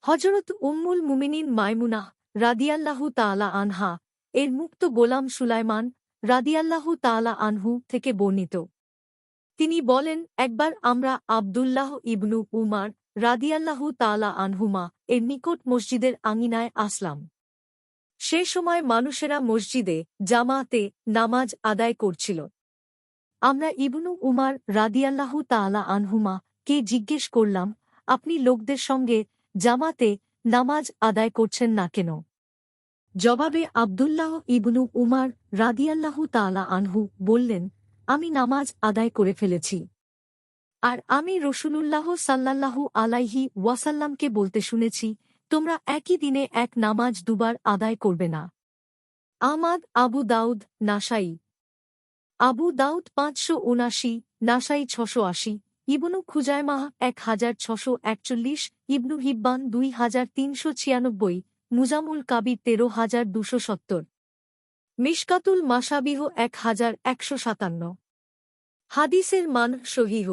হযরত উম্মুল মুমিনিন মায়মুনাহ রাদিয়াল্লাহু তাআলা আনহা এর মুক্ত গোলাম সুলাইমান রাদিয়াল্লাহু তাআলা আনহু থেকে বর্ণিত। তিনি বলেন, একবার আমরা আব্দুল্লাহ ইবনু উমার রাদিয়াল্লাহু তাআলা আনহুমা এর নিকট মসজিদের আঙিনায় আসলাম। সে সময় মানুষেরা মসজিদে জামাতে নামাজ আদায় করছিল। আমরা ইবনু উমার রাদিয়াল্লাহু তাআলা আনহুমা কে জিজ্ঞেস করলাম, আপনি লোকদের সঙ্গে জামাতে নামাজ আদায় করছেন না কেন? জবাবে আব্দুল্লাহ ইবনু উমার রাদিয়াল্লাহু তাআলা আনহু বললেন, আমি নামাজ আদায় করে ফেলেছি। আর আমি রাসূলুল্লাহ সাল্লাল্লাহু আলাইহি ওয়াসাল্লামকে বলতে শুনেছি, তোমরা একই দিনে এক নামাজ দুবার আদায় করবে না। আহমদ, আবু দাউদ, নাসাই। আবু দাউদ ৫৭৯, নাসাই ৬৮০, ইবনু খুজায়মাহ ১৬৪১, ইবনু হিব্বান ২৩৯৬, মুজামুল কাবির ১৩২৭০, মিশকাতুল মাসাবিহ ১১৫৭। হাদিসের মান সহিহ।